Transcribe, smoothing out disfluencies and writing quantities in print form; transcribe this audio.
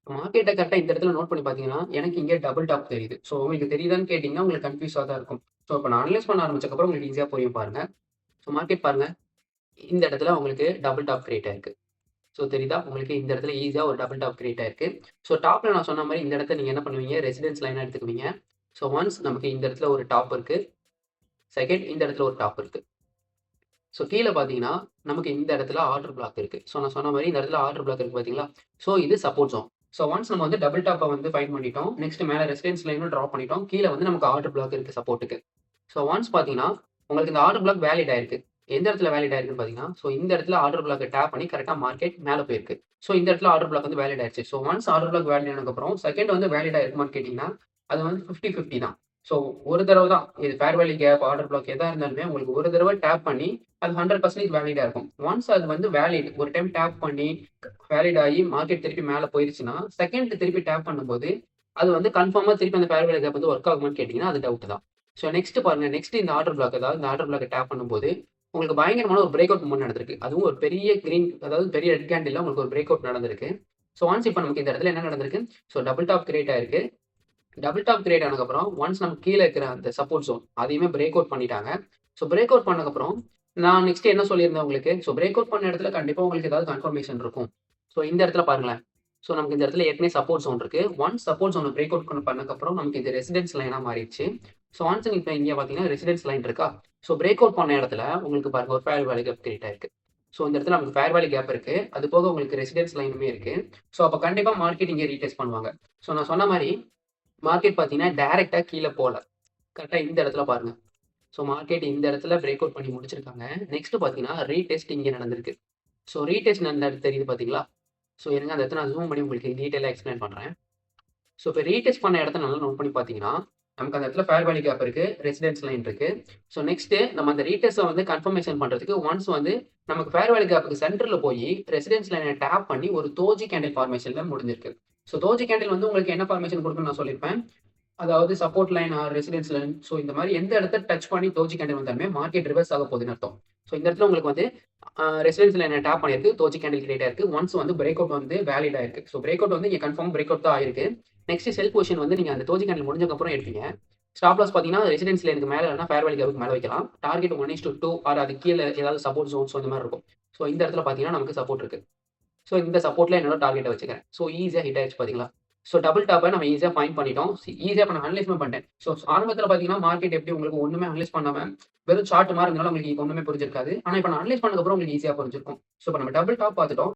மார்க்கெட்ட கரெக்ட்டா இந்த இடத்துல நோட் பண்ணி பார்த்தீங்கன்னா, எனக்கு இங்க டபுள் டாப் தெரியுது. ஸோ உங்களுக்கு தெரியுதான்னு கேட்டீங்கன்னா, உங்களுக்கு கன்ஃப்யூஸா தான் இருக்கும். ஸோ இப்ப நான் அனலைஸ் பண்ண ஆரம்பிச்சதுக்கப்புறம் உங்களுக்கு ஈஸியா புரியும் பாருங்க. ஸோ மார்க்கெட் பாருங்க. இந்த இடத்துல உங்களுக்கு டபுள் டாப் கிரியேட் ஆயிருக்கு. ஸோ தெரியுதா? உங்களுக்கு இந்த இடத்துல ஈஸியா ஒரு டபுள் டாப் கிரியேட் ஆயிருக்கு. ஸோ டாப்ல நான் சொன்ன மாரி இந்த இடத்த நீங்க என்ன பண்ணுவீங்க? ரெசிடென்ஸ் லைனா எடுத்துக்குவீங்க. ஸோ ஒன்ஸ் நமக்கு இந்த இடத்துல ஒரு டாப் இருக்கு. செகண்ட் இந்த இடத்துல ஒரு டாப் இருக்கு. ஸோ கீழ பார்த்தீங்கன்னா, நமக்கு இந்த இடத்துல ஆர்டர் பிளாக் இருக்கு. ஸோ நான் சொன்ன மாரி இந்த இடத்துல ஆர்டர் பிளாக் இருக்கு பார்த்தீங்களா? ஸோ இது சப்போர்ட் ஜோன். ஸோ ஒன்ஸ் நம்ம வந்து டபுள் டாப்ப வந்து ஃபைண்ட் பண்ணிட்டோம். நெக்ஸ்ட் மேல ரெசிடென்ஸ் லைனும் டிரா பண்ணிட்டோம். கீழ வந்து நமக்கு ஆர்டர் பிளாக் இருக்கு சப்போர்ட்க்கு. ஸோ ஒன்ஸ் பார்த்தீங்கன்னா, உங்களுக்கு இந்த ஆர்டர் பிளாக் வேலிட் ஆயிருக்கு. எந்த இடத்துல வேலிட் ஆயிருக்குன்னு பார்த்தீங்கன்னா, ஸோ இந்த இடத்துல ஆர்டர் பிளாக்க டேப் பண்ணி கரெக்ட்டா மார்க்கெட் மேல போயிருக்கு. ஸோ இந்த இடத்துல ஆர்டர் பிளாக் வந்து வேலிட் ஆயிருச்சு. So once order black valid ஆனதுக்கப்புறம், செகண்ட் வந்து வேலிட் ஆயிருக்குமான்னு கேட்டீங்கன்னா, அது வந்து 50, 50 தான். ஸோ ஒரு தடவ தான். இது fair value gap, order block எதா இருந்தாலுமே உங்களுக்கு ஒரு தடவ டேப் பண்ணி அது 100% வேலிடா இருக்கும். ஒன்ஸ் அது வந்து வேலிட் ஒரு டைம் டேப் பண்ணி வேலிட் ஆகி மார்க்கெட் திருப்பி மேல போயிருச்சுன்னா, செகண்ட் திருப்பி டேப் பண்ணும்போது, அது வந்து கன்ஃபார்மா திருப்பி அந்த ஃபேர் வேல்யூ கேப் வந்து வொர்க் ஆகுமான்னு கேட்டீங்கன்னா, அது டவுட் தான். ஸோ நெக்ஸ்ட் பாருங்க. நெக்ஸ்ட் இந்த ஆர்டர் பிளாக் அதாவது இந்த ஆர்டர் பிளாக்க டேப் பண்ணும்போது, உங்களுக்கு பயங்கரமான ஒரு பிரேக் அவுட் மூவ்மெண்ட் நடந்திருக்கு. அதுவும் ஒரு பெரிய கிரீன் அதாவது பெரிய ரெட் கேண்டில்ல உங்களுக்கு ஒரு பிரேக் அவுட் நடந்திருக்கு. ஸோ ஒன்ஸ் இப்ப நமக்கு இந்த இடத்துல என்ன நடந்திருக்கு? ஸோ டபுள் டாப் கிரியேட் ஆயிருக்கு. டபுள் டாப் கிரியேட் ஆனதுக்கப்புறம், ஒன்ஸ் நமக்கு கீழ இருக்கிற அந்த சப்போர்ட் ஜோன் அதையுமே பிரேக் அவுட் பண்ணிட்டாங்க. ஸோ பிரேக் அவுட் பண்ணதுக்கப்புறம், நான் நெக்ஸ்ட் என்ன சொல்லியிருந்தேன் உங்களுக்கு? ஸோ பிரேக் அவுட் பண்ண இடத்துல கண்டிப்பா உங்களுக்கு ஏதாவது கன்ஃபர்மேஷன் இருக்கும். ஸோ இந்த இடத்துல பாருங்களேன். ஸோ நமக்கு இந்த இடத்துல ஏற்கனவே சப்போர்ட் ஜோன் இருக்கு. ஒன்ஸ் சப்போர்ட் ஜோன பிரேக் அவுட் பண்ணதுக்கப்புறம் நமக்கு இது ரெசிடென்ஸ் லைனா மாறிடுச்சு. ஸோ ஒன்ஸ் இப்ப இங்க பார்த்தீங்கன்னா ரெசிடென்ஸ் லைன் இருக்கா? ஸோ பிரேக் அவுட் பண்ண இடத்துல உங்களுக்கு பாருங்க ஒரு ஃபேர் வேல்யூ கேப் கிரியேட் ஆயிருக்கு. ஸோ இந்த இடத்துல நமக்கு ஃபேர் வேல்யூ கேப் இருக்கு. அது போக உங்களுக்கு ரெசிடென்ஸ் லைனுமே இருக்கு. ஸோ அப்ப கண்டிப்பா மார்க்கெட் இங்க ரீடெஸ்ட் பண்ணுவாங்க. ஸோ நான் சொன்ன மாரி மார்க்கெட் பார்த்தீங்கன்னா, டைரக்ட்டா கீழ போல. கரெக்ட்டா இந்த இடத்துல பாருங்க. ஸோ மார்க்கெட் இந்த இடத்துல பிரேக் அவுட் பண்ணி முடிச்சிருக்காங்க. நெக்ஸ்ட் பார்த்தீங்கன்னா, ரீடெஸ்ட் இங்க நடந்திருக்கு. ஸோ ரீடெஸ்ட் நடந்த இடத்து தெரியுது பார்த்தீங்களா? ஸோ இருங்க அந்த இடத்த நான் ஜூம் பண்ணி உங்களுக்கு டீட்டெயிலா எக்ஸ்பிளைன் பண்றேன். ஸோ இப்ப ரீடெஸ்ட் பண்ண இடத்த நல்லா நோட் பண்ணி பார்த்தீங்கன்னா, நமக்கு அந்த இடத்துல ஃபேர் வேல்யூ கேப் இருக்கு. ரெசிடென்ஸ் லைன் இருக்கு. ஸோ நெக்ஸ்ட் நம்ம அந்த ரீடெஸ்ட்ட வந்து கன்ஃபர்மேஷன் பண்றதுக்கு ஒன்ஸ் வந்து நமக்கு ஃபேர் வேல்யூ கேப்க்கு சென்டர்ல போயி ரெசிடென்ஸ் லைன டேப் பண்ணி ஒரு தோஜி கேண்டில் ஃபார்மேஷன்ல முடிஞ்சிருக்கு. ஸோ தோஜி கேண்டில் வந்து உங்களுக்கு என்ன ஃபார்மேஷன் குடுக்கும்னு நான் சொல்லியிருப்பேன். அதாவது support line or resistance line. So இந்த மாரி எந்த இடத்த டச் பண்ணி தோஜி கேண்டில் வந்தாலுமே மார்க்கெட் ரிவர்ஸ் ஆக போகுதுன்னு அர்த்தம். ஸோ இந்த இடத்துல உங்களுக்கு வந்து ரெசிடென்ஸ் லைன டேப் பண்ணியிருக்கு. தோஜி கேண்டில் கிரியேட் ஆயிருக்கு. ஒன்ஸ் வந்து பிரேக் அவுட் வந்து வேலிட் ஆயிருக்கு. ஸோ பிரேக் அவுட் வந்து இங்க கன்ஃபார்ம் பிரேக் அவுட் தான் ஆயிருக்கு. நெக்ஸ்ட் செல் பொசிஷன் வந்து நீங்க அந்த தோஜி கேண்டில் முடிஞ்சதுக்கப்புறம் எடுப்பீங்க. ஸ்டாப் லாஸ் பார்த்தீங்கன்னா, ரெசிடென்ஸ் லைனுக்கு மேல இல்லன்னா ஃபேர் வேல்யூ கேப்க்கு மேல வைக்கலாம். டார்கெட் 1:2 ஆர் அதுக்கு கீழ ஏதாவது சப்போர்ட் ஜோன்ஸ் அந்த மாரி இருக்கும். ஸோ இந்த இடத்துல பார்த்தீங்கன்னா, நமக்கு சப்போர்ட் இருக்கு. ஸோ இந்த சப்போர்ட்ல என்னோட டார்கெட்ட வச்சுக்கிறேன். ஸோ ஈஸியா ஹிட் ஆயிருச்சு பார்த்தீங்களா? ஸோ டபுள் டாப்ப நம்ம ஈஸியா ஃபைண்ட் பண்ணிட்டோம். ஈஸியா இப்ப நான் அனலைஸுமே பண்ணிட்டேன். ஸோ ஆரம்பத்தில பார்த்தீங்கன்னா, மார்க்கெட் எப்படி உங்களுக்கு ஒண்ணுமே அனலைஸ் பண்ணாம, வெறும் சார்ட் மாரி இருந்தனால உங்களுக்கு ஒண்ணுமே புரிஞ்சிருக்காது. ஆனா இப்ப நான் அனலைஸ் பண்ணதுக்கப்புறம் உங்களுக்கு ஈஸியா புரிஞ்சிருக்கும். ஸோ இப்ப நம்ம டபுள் டாப் பார்த்துட்டோம்.